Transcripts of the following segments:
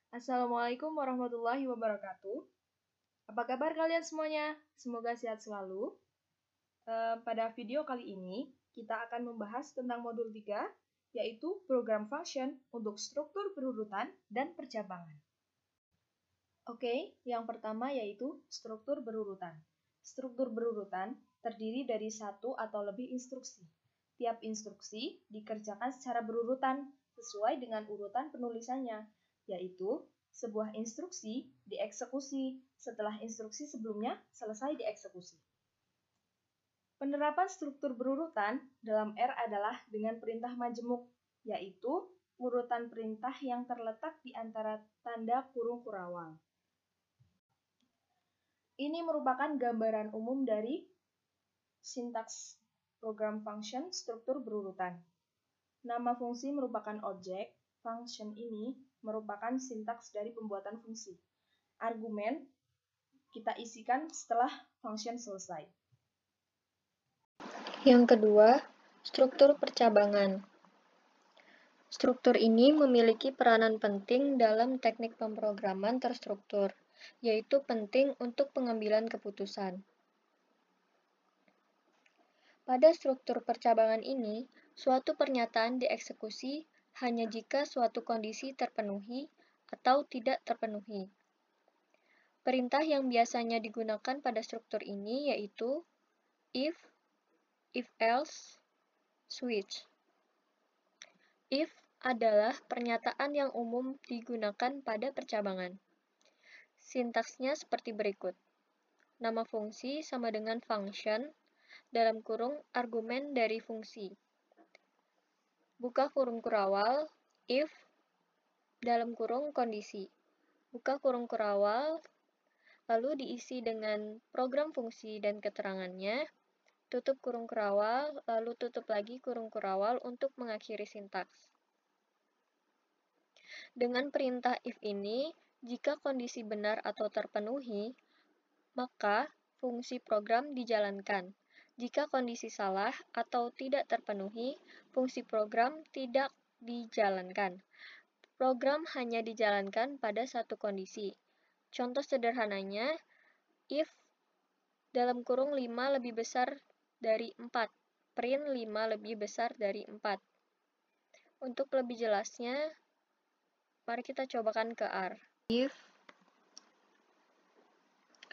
Assalamualaikum warahmatullahi wabarakatuh. Apa kabar kalian semuanya? Semoga sehat selalu. Pada video kali ini, kita akan membahas tentang modul 3, yaitu program function untuk struktur berurutan dan percabangan. Oke, yang pertama yaitu struktur berurutan. Struktur berurutan terdiri dari satu atau lebih instruksi. Tiap instruksi dikerjakan secara berurutan sesuai dengan urutan penulisannya, yaitu sebuah instruksi dieksekusi setelah instruksi sebelumnya selesai dieksekusi. Penerapan struktur berurutan dalam R adalah dengan perintah majemuk, yaitu urutan perintah yang terletak di antara tanda kurung kurawal. Ini merupakan gambaran umum dari sintaks program function struktur berurutan. Nama fungsi merupakan objek, function ini merupakan sintaks dari pembuatan fungsi. Argumen kita isikan setelah function selesai. Yang kedua, struktur percabangan. Struktur ini memiliki peranan penting dalam teknik pemrograman terstruktur, yaitu penting untuk pengambilan keputusan. Pada struktur percabangan ini, suatu pernyataan dieksekusi hanya jika suatu kondisi terpenuhi atau tidak terpenuhi. Perintah yang biasanya digunakan pada struktur ini yaitu if else, switch. If adalah pernyataan yang umum digunakan pada percabangan. Sintaksnya seperti berikut. Nama fungsi sama dengan function, dalam kurung argumen dari fungsi. Buka kurung kurawal, if, dalam kurung kondisi. Buka kurung kurawal, lalu diisi dengan program fungsi dan keterangannya, tutup kurung kurawal, lalu tutup lagi kurung kurawal untuk mengakhiri sintaks. Dengan perintah if ini, jika kondisi benar atau terpenuhi, maka fungsi program dijalankan. Jika kondisi salah atau tidak terpenuhi, fungsi program tidak dijalankan. Program hanya dijalankan pada satu kondisi. Contoh sederhananya, if dalam kurung 5 lebih besar dari 4, print 5 lebih besar dari 4. Untuk lebih jelasnya, mari kita cobakan ke R. If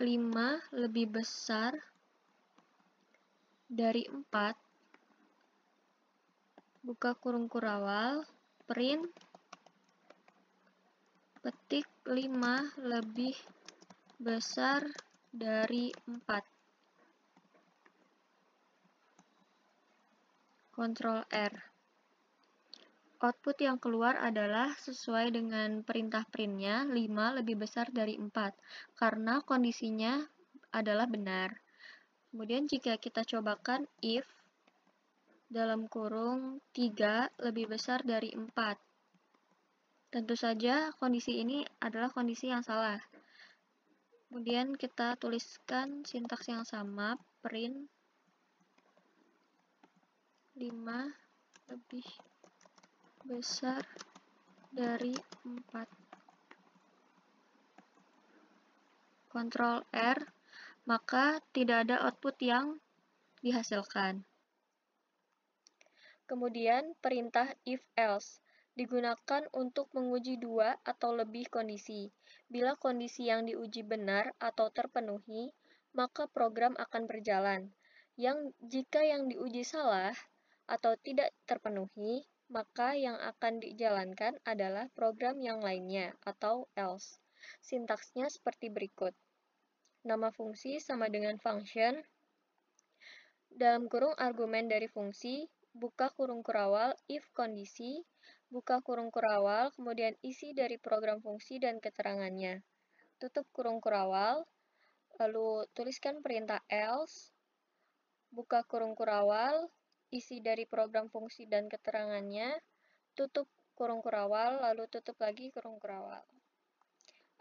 5 lebih besar dari 4, buka kurung kurawal, print, petik 5 lebih besar dari 4. Ctrl R. Output yang keluar adalah sesuai dengan perintah printnya 5 lebih besar dari 4, karena kondisinya adalah benar. Kemudian jika kita cobakan if dalam kurung 3 lebih besar dari 4. Tentu saja kondisi ini adalah kondisi yang salah. Kemudian kita tuliskan sintaks yang sama, print 5 lebih besar dari 4. Ctrl R, maka tidak ada output yang dihasilkan. Kemudian perintah if else digunakan untuk menguji dua atau lebih kondisi. Bila kondisi yang diuji benar atau terpenuhi, maka program akan berjalan. Jika yang diuji salah atau tidak terpenuhi, maka yang akan dijalankan adalah program yang lainnya atau else. Sintaksnya seperti berikut. Nama fungsi sama dengan function, dalam kurung argumen dari fungsi, buka kurung kurawal, if kondisi, buka kurung kurawal, kemudian isi dari program fungsi dan keterangannya. Tutup kurung kurawal, lalu tuliskan perintah else, buka kurung kurawal, isi dari program fungsi dan keterangannya, tutup kurung kurawal, lalu tutup lagi kurung kurawal.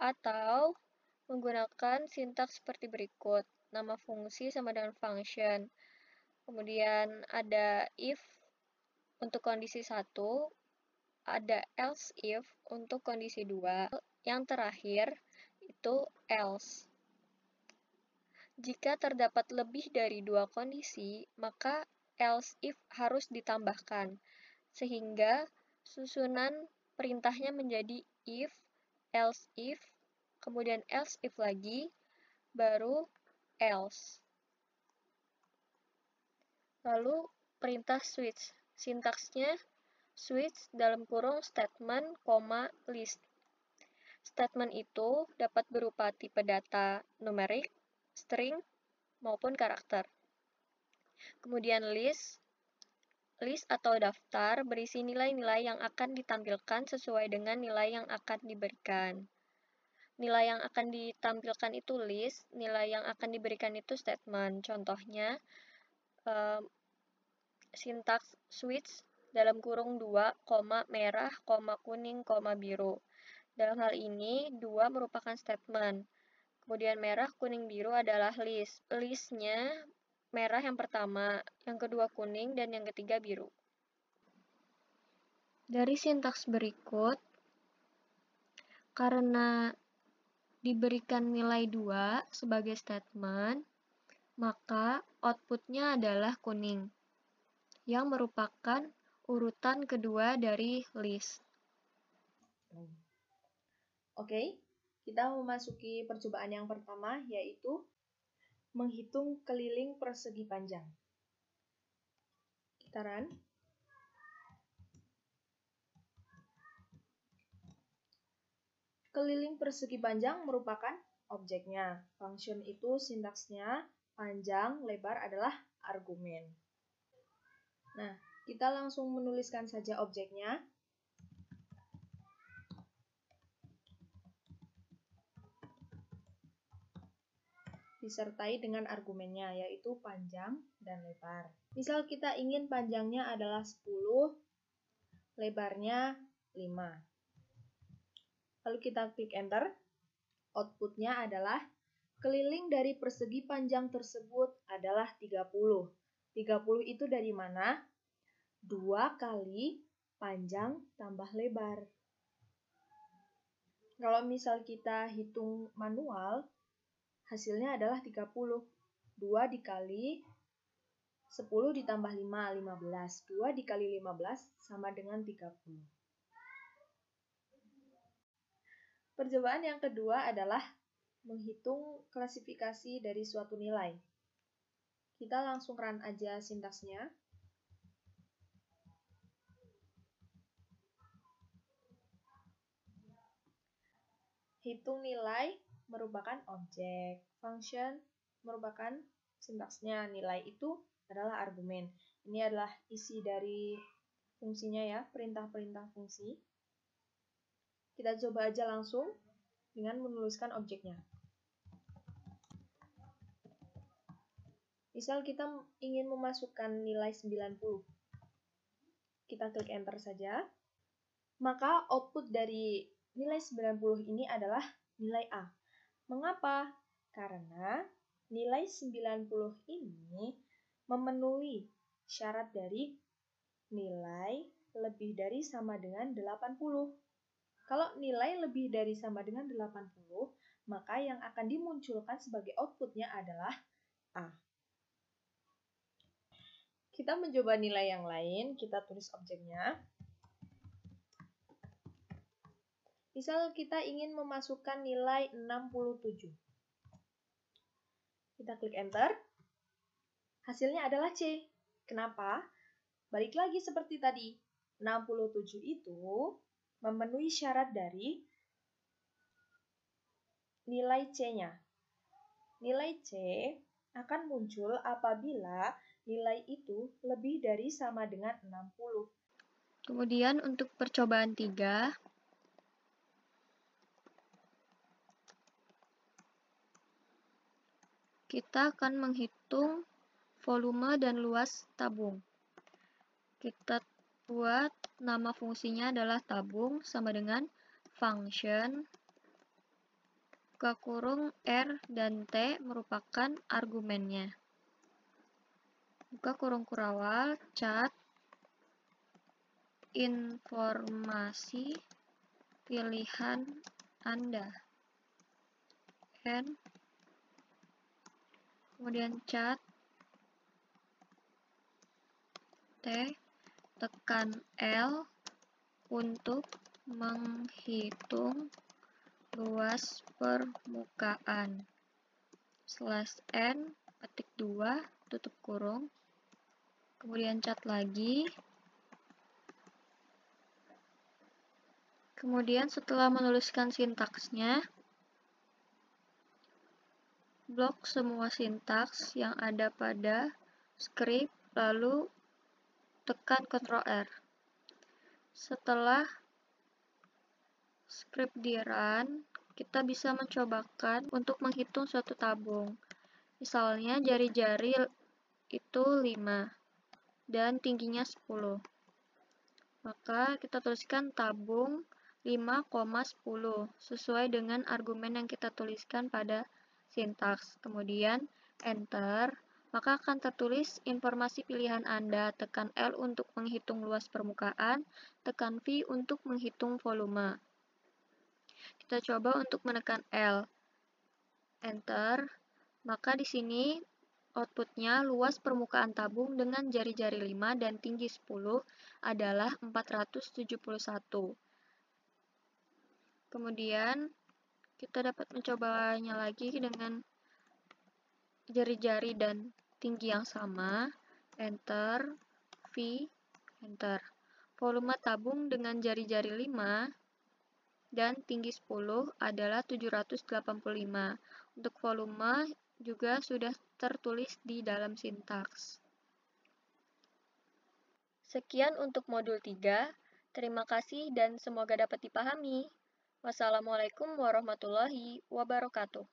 Atau menggunakan sintaks seperti berikut. Nama fungsi sama dengan function. Kemudian ada if untuk kondisi 1, ada else if untuk kondisi 2, yang terakhir itu else. Jika terdapat lebih dari 2 kondisi, maka else if harus ditambahkan, sehingga susunan perintahnya menjadi if, else if, kemudian else if lagi, baru else. Lalu perintah switch, sintaksnya switch dalam kurung statement, list. Statement itu dapat berupa tipe data numerik, string, maupun karakter. Kemudian list atau daftar berisi nilai-nilai yang akan ditampilkan sesuai dengan nilai yang akan diberikan. Nilai yang akan ditampilkan itu list, nilai yang akan diberikan itu statement. Contohnya, sintaks switch dalam kurung 2, merah, kuning, biru. Dalam hal ini, 2 merupakan statement. Kemudian merah, kuning, biru adalah list. Listnya merah yang pertama, yang kedua kuning, dan yang ketiga biru. Dari sintaks berikut, karena diberikan nilai 2 sebagai statement, maka outputnya adalah kuning, yang merupakan urutan kedua dari list. Oke, kita memasuki percobaan yang pertama, yaitu menghitung keliling persegi panjang. Kita run. Keliling persegi panjang merupakan objeknya. Function itu sintaksnya panjang, lebar adalah argumen. Nah, kita langsung menuliskan saja objeknya. Disertai dengan argumennya, yaitu panjang dan lebar. Misal kita ingin panjangnya adalah 10, lebarnya 5. Lalu kita klik enter. Outputnya adalah keliling dari persegi panjang tersebut adalah 30. 30 itu dari mana? 2 kali panjang tambah lebar. Kalau misal kita hitung manual, hasilnya adalah 30. 2 dikali 10 ditambah 5, 15. 2 dikali 15 sama dengan 30. Percobaan yang kedua adalah menghitung klasifikasi dari suatu nilai. Kita langsung run aja sintaksnya. Hitung nilai merupakan objek. Function merupakan sintaksnya. Nilai itu adalah argumen. Ini adalah isi dari fungsinya ya, perintah-perintah fungsi. Kita coba aja langsung dengan menuliskan objeknya. Misal kita ingin memasukkan nilai 90. Kita klik enter saja. Maka output dari nilai 90 ini adalah nilai A. Mengapa? Karena nilai 90 ini memenuhi syarat dari nilai lebih dari sama dengan 80. Kalau nilai lebih dari sama dengan 80, maka yang akan dimunculkan sebagai outputnya adalah A. Kita mencoba nilai yang lain, kita tulis objeknya. Misal kita ingin memasukkan nilai 67. Kita klik enter. Hasilnya adalah C. Kenapa? Balik lagi seperti tadi. 67 itu memenuhi syarat dari nilai C-nya. Nilai C akan muncul apabila nilai itu lebih dari sama dengan 60. Kemudian untuk percobaan 3, kita akan menghitung volume dan luas tabung. Kita buat nama fungsinya adalah tabung sama dengan function buka kurung R dan T merupakan argumennya. Buka kurung kurawal, cat, informasi pilihan Anda. N, kemudian cat, T, tekan L untuk menghitung luas permukaan. /N, petik 2, tutup kurung. Kemudian cat lagi. Kemudian setelah menuliskan sintaksnya, blok semua sintaks yang ada pada skrip, lalu tekan Ctrl R. Setelah skrip di-run, kita bisa mencobakan untuk menghitung suatu tabung. Misalnya jari-jari itu 5 dan tingginya 10. Maka kita tuliskan tabung 5,10 sesuai dengan argumen yang kita tuliskan pada sintaks. Kemudian enter, maka akan tertulis informasi pilihan Anda. Tekan L untuk menghitung luas permukaan, tekan V untuk menghitung volume. Kita coba untuk menekan L. Enter, maka di sini outputnya luas permukaan tabung dengan jari-jari 5 dan tinggi 10 adalah 471. Kemudian kita dapat mencobanya lagi dengan jari-jari dan tinggi yang sama. Enter, V, enter. Volume tabung dengan jari-jari 5 dan tinggi 10 adalah 785. Untuk volume juga sudah tertulis di dalam sintaks. Sekian untuk modul 3. Terima kasih dan semoga dapat dipahami. Wassalamualaikum warahmatullahi wabarakatuh.